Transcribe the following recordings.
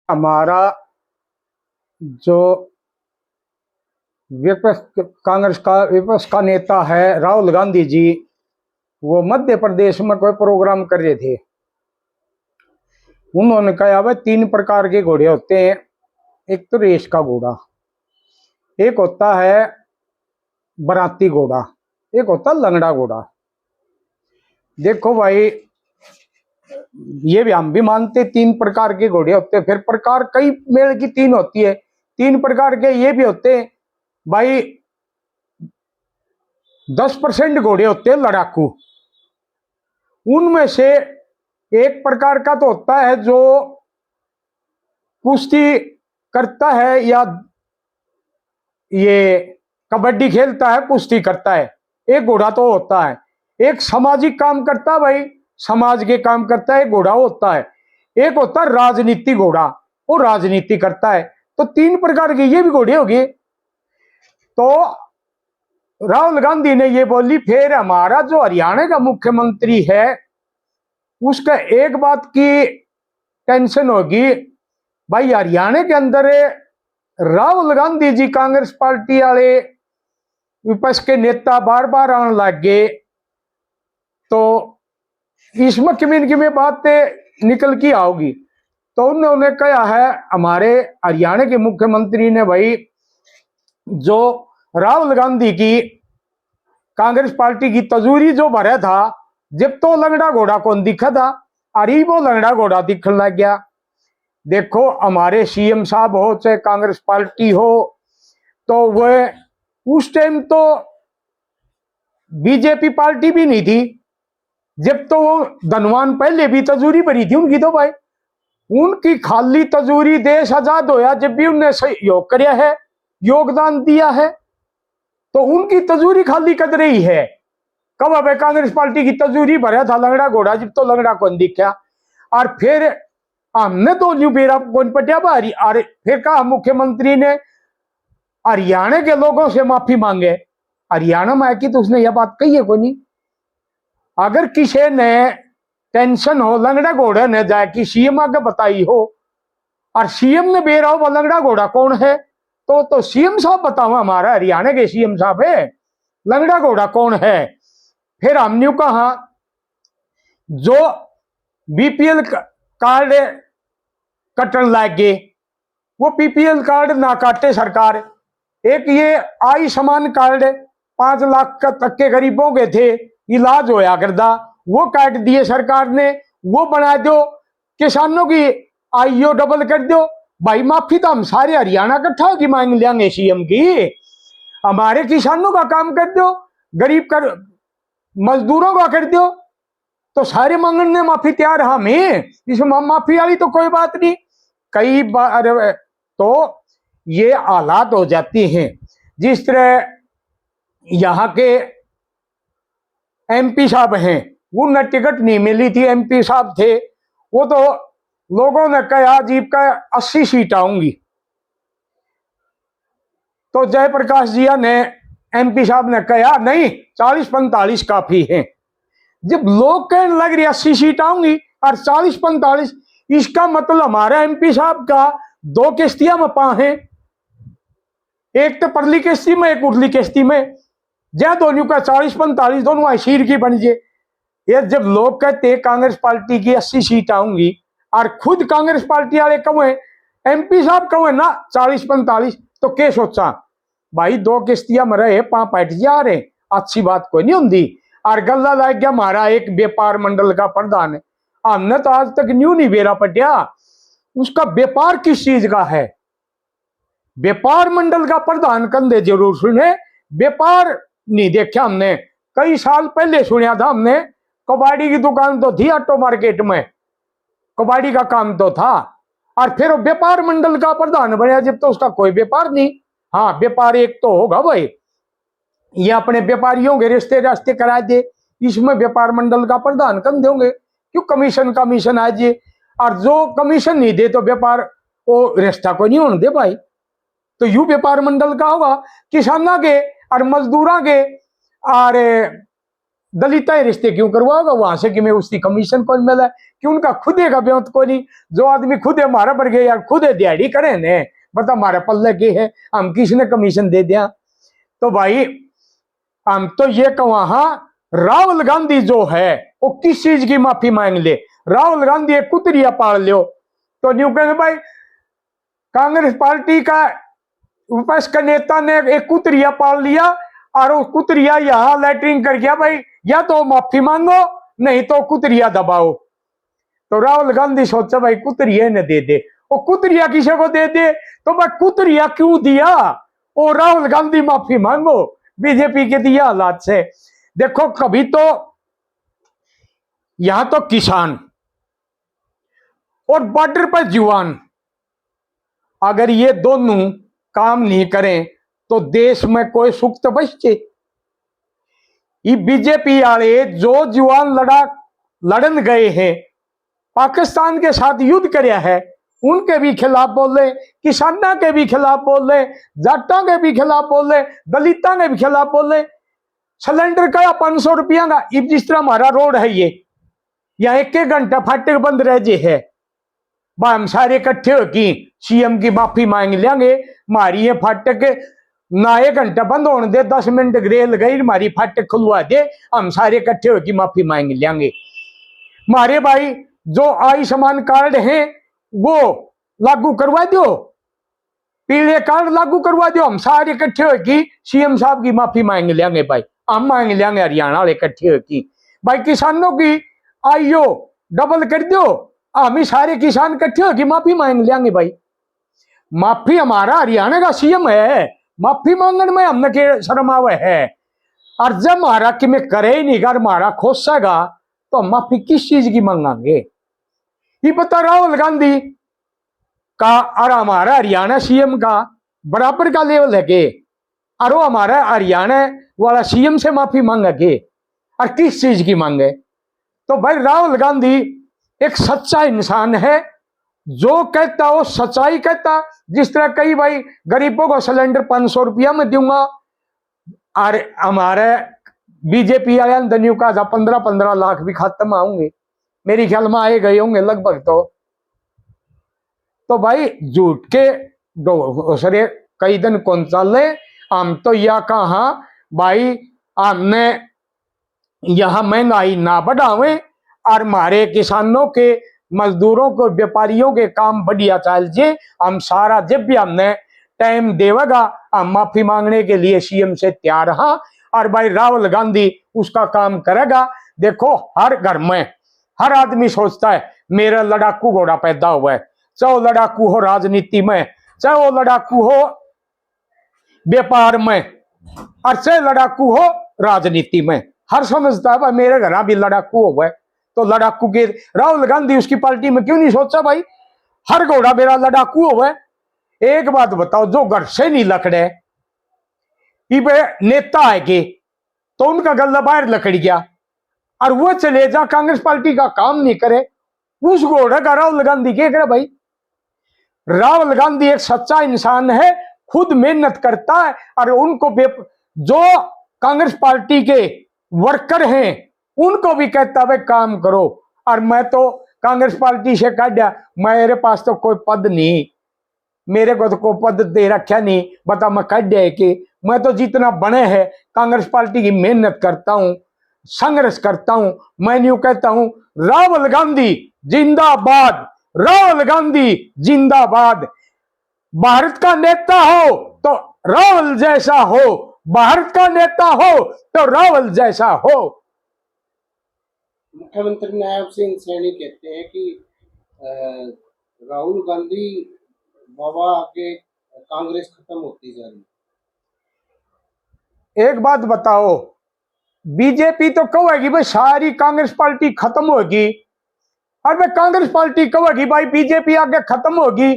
हमारा जो विपक्ष का नेता है राहुल गांधी जी, वो मध्य प्रदेश में कोई प्रोग्राम कर रहे थे। उन्होंने कहा भाई 3 प्रकार के घोड़े होते हैं। एक तो रेस का घोड़ा, एक होता है बराती घोड़ा, एक होता है लंगड़ा घोड़ा। देखो भाई, ये भी हम भी मानते 3 प्रकार के घोड़े होते हैं। फिर प्रकार कई मेल की 3 होती है। 3 प्रकार के ये भी होते हैं भाई। 10% घोड़े होते हैं लड़ाकू। उनमें से एक प्रकार का तो होता है जो कुश्ती करता है या ये कबड्डी खेलता है, कुश्ती करता है। एक घोड़ा तो होता है। एक सामाजिक काम करता है भाई, समाज के काम करता है, घोड़ा होता है। एक होता है राजनीति घोड़ा, वो राजनीति करता है। तो 3 प्रकार के ये भी घोड़े होंगे। तो राहुल गांधी ने ये बोली। फिर हमारा जो हरियाणा का मुख्यमंत्री है, उसका एक बात की टेंशन होगी भाई, हरियाणा के अंदर राहुल गांधी जी कांग्रेस पार्टी वाले विपक्ष के नेता बार बार आने लग गए, तो इसमें किमिन किमें बातें निकल के आओगी। तो उन्होंने कहा है हमारे हरियाणा के मुख्यमंत्री ने भाई, जो राहुल गांधी की कांग्रेस पार्टी की तजूरी जो भरा था, जब तो लंगड़ा घोड़ा कौन दिखा था, अरे वो लंगड़ा घोड़ा दिखने लग गया। देखो, हमारे सीएम साहब हो चाहे कांग्रेस पार्टी हो, तो वह उस टाइम तो बीजेपी पार्टी भी नहीं थी, जब तो वो धनवान पहले भी तजूरी भरी थी उनकी। तो भाई उनकी खाली तजूरी देश आजाद होया जब भी उनने सहयोग कराया है, योगदान दिया है, तो उनकी तजूरी खाली कद रही है। कब अब कांग्रेस पार्टी की तजूरी भरा था लंगड़ा घोड़ा, जब तो लंगड़ा कौन दिखा। और फिर हमने तो न्यू बेरा कौन पटिया भारी। और फिर कहा मुख्यमंत्री ने हरियाणा के लोगों से माफी मांगे। हरियाणा में आकी तो उसने यह बात कही है कोई नहीं। अगर किसी ने टेंशन हो लंगड़ा घोड़ा ने जाके सीएम आगे बताई हो, और सीएम ने बेरा हो लंगड़ा घोड़ा कौन है, तो सीएम साहब बताओ, हमारा हरियाणा के सीएम साहब है, लंगड़ा घोड़ा कौन है। फिर हमने कहा जो बीपीएल कार्ड कटन लग गए, वो बीपीएल कार्ड ना काटे सरकार। एक ये आयुष्मान कार्ड 5 लाख तक के गरीबों के थे, इलाज होया करदा, वो काट दिए सरकार ने। वो बना दो, किसानों की आयु डबल कर दो। भाई माफी तो हम सारे हरियाणा इकट्ठा की मांग लेंगे सीएम की। हमारे किसानों का काम कर दो, गरीब कर मजदूरों का कर दो, तो सारे मांगने माफी तैयार हमें। इसमें माफी वाली तो कोई बात नहीं। कई बार तो ये हालात हो जाती हैं। जिस तरह यहाँ के एमपी साहब हैं, उन्हें टिकट नहीं मिली थी, एमपी साहब थे वो, तो लोगों ने कहा जीप का 80 सीट आऊंगी, तो जयप्रकाश जिया ने एमपी साहब ने कहा नहीं 40-45 काफी है। जब लोग कहने लग रहे 80 सीट आऊंगी और 40-45, इसका मतलब हमारा एमपी साहब का 2 किश्तियां में पा है, एक तो परली किश्ती में एक उर्ली किश्ती में, जय दोनों का 40-45 दोनों शीर की बन जाए। ये जब लोग कहते कांग्रेस पार्टी की 80 सीट आऊंगी और खुद कांग्रेस पार्टी वाले कहे, एमपी साहब कहे ना 40-45, तो क्या सोचा भाई 2 किश्तियां में रहे, 5 पैट जा रहे, अच्छी बात कोई नहीं होती। और गला लग गया हमारा एक व्यापार मंडल का प्रधान है, हमने तो आज तक न्यू नहीं बेरा पटिया उसका व्यापार किस चीज का है। व्यापार मंडल का प्रधान कंधे जरूर सुने, व्यापार नहीं देखा हमने। कई साल पहले सुना था हमने, कबाड़ी की दुकान तो थी ऑटो मार्केट में, कबाड़ी का काम तो था, और फिर व्यापार मंडल का प्रधान बना जब तो उसका कोई व्यापार नहीं। हाँ, व्यापार एक तो होगा भाई, ये अपने व्यापारियों के रिश्ते रास्ते करा दे, इसमें व्यापार मंडल का प्रधान कम देंगे क्यों, कमीशन आ जाए। और जो कमीशन नहीं दे तो व्यापार वो रिश्ता को नहीं होने दे भाई। तो यू व्यापार मंडल का होगा किसानों के और मजदूरों के और दलित रिश्ते क्यों करवाओगा वहां से कि मैं उसकी कमीशन कौन मिला कि उनका खुदे का ब्योत को नहीं। जो आदमी खुदे हमारा पर गए यार खुदे दिहाड़ी करे ने बता हमारे पल्ले के है हम किसने कमीशन दे दिया। तो भाई हम तो ये कहा राहुल गांधी जो है वो किस चीज की माफी मांग ले। राहुल गांधी एक कुतरिया पाल लो तो न्यू कहेंगे भाई कांग्रेस पार्टी का विपक्ष का नेता ने एक कुतरिया पाल लिया और वो कुतरिया यहाँ लैटरिंग कर गया भाई या तो माफी मांगो नहीं तो कुतरिया दबाओ। तो राहुल गांधी सोचा भाई कुतरिया ने दे दे। वो कुतरिया किसी को दे दे तो भाई कुतरिया क्यों दिया। वो राहुल गांधी माफी मांगो बीजेपी के दिया हालात से। देखो कभी तो यहां तो किसान और बॉर्डर पर जवान अगर ये दोनों काम नहीं करें तो देश में कोई सुख तो बचे। ये बीजेपी वाले जो जवान लड़न गए हैं पाकिस्तान के साथ युद्ध करया है उनके भी खिलाफ बोले किसानों के भी खिलाफ बोले जाटों के भी खिलाफ बोले दलितों के भी खिलाफ बोले। सिलेंडर का 500 रुपया का जिस तरह हमारा रोड है ये यहाँ 1-1 घंटा फाटक बंद रह जे है भाई हम सारे इकट्ठे हो की सीएम की माफी मांग लेंगे। हमारी ये फाटक ना 1 घंटा बंद होने दे 10 मिनट रेल गई हमारी फाटक खुलवा दे हम सारे इकट्ठे हो की माफी मांग लेंगे। हमारे भाई जो आयुष्मान कार्ड है वो लागू करवा दो पीले कार्ड लागू करवा दो हम सारे इकट्ठे हो की सीएम साहब की माफी मांग लेंगे भाई हम मांग लेंगे हरियाणा वाले इकट्ठे हो की भाई किसानों की आईओ डबल कर दो हम ही सारे किसान इकट्ठे हो की माफी मांग लेंगे भाई। माफी हमारा हरियाणा का सीएम है माफी मांगने में हमने के शर्म आवे है और जब हमारा कि मैं करे ही नहीं कर हमारा खोसेगा तो माफी किस चीज की मांगेंगे। ये पता राहुल गांधी का और हमारा हरियाणा सीएम का बराबर का लेवल है के और वो हमारा हरियाणा वाला सीएम से माफी मांगे और किस चीज की मांगे। तो भाई राहुल गांधी एक सच्चा इंसान है जो कहता वो सच्चाई कहता। जिस तरह कई भाई गरीबों को सिलेंडर 500 रुपया में दूंगा और हमारे बीजेपी वाले धनियों का 15-15 लाख भी खत्म आऊंगे मेरी ख्याल में आए गए होंगे लगभग। तो भाई झूठ के दूसरे कई दिन कौन चले हम तो यह कहा भाई हमने यहां महंगाई ना बढ़ावे और हमारे किसानों के मजदूरों को व्यापारियों के काम बढ़िया चल जे। हम सारा जब भी हमने टाइम देगा हम माफी मांगने के लिए सीएम से तैयार हाँ और भाई राहुल गांधी उसका काम करेगा। देखो हर घर में हर आदमी सोचता है मेरा लड़ाकू घोड़ा पैदा हुआ है चाहे वो लड़ाकू हो राजनीति में चाहे वो लड़ाकू हो व्यापार में और चाहे लड़ाकू हो राजनीति में हर समझता है भाई मेरे घर भी लड़ाकू हो गए। तो लड़ाकू के राहुल गांधी उसकी पार्टी में क्यों नहीं सोचा भाई हर घोड़ा मेरा लड़ाकू हो गए। एक बात बताओ जो घर से नहीं लकड़े नेता है के तो उनका गला बाहर लकड़ गया और वो चले जा कांग्रेस पार्टी का काम नहीं करे उस घोड़े का राहुल गांधी क्या करे भाई। राहुल गांधी एक सच्चा इंसान है खुद मेहनत करता है और उनको जो कांग्रेस पार्टी के वर्कर हैं उनको भी कहता है काम करो। और मैं तो कांग्रेस पार्टी से कह दिया मेरे पास तो कोई पद नहीं मेरे को तो कोई पद दे रखा नहीं बता मैं कह दिया कि मैं तो जितना बने है कांग्रेस पार्टी की मेहनत करता हूं संघर्ष करता हूं। मैं यूं कहता हूं राहुल गांधी जिंदाबाद राहुल गांधी जिंदाबाद। भारत का नेता हो तो राहुल जैसा हो भारत का नेता हो तो राहुल जैसा हो। मुख्यमंत्री नायब सिंह सैनी कहते हैं कि राहुल गांधी बाबा के कांग्रेस खत्म होती जा रही। एक बात बताओ बीजेपी तो कहेगी भाई सारी कांग्रेस पार्टी खत्म होगी और भाई कांग्रेस पार्टी कहेगी भाई बीजेपी आगे खत्म होगी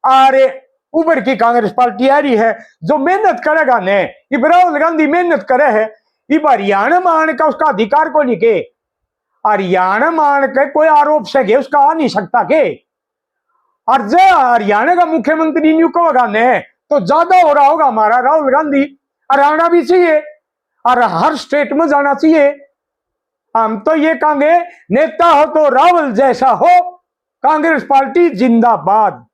अरे उभर की कांग्रेस पार्टी आ रही है जो मेहनत करेगा ने राहुल गांधी मेहनत करे है इब हरियाणा में आने का उसका अधिकार को नहीं के हरियाणा में आने के कोई आरोप से उसका आ नहीं सकता के और जब हरियाणा का मुख्यमंत्री न्यू कहेगा ने तो ज्यादा हो रहा होगा हमारा राहुल गांधी हरियाणा भी चाहिए और हर स्टेट में जाना चाहिए हम तो ये कहेंगे नेता हो तो रावल जैसा हो, कांग्रेस पार्टी जिंदाबाद।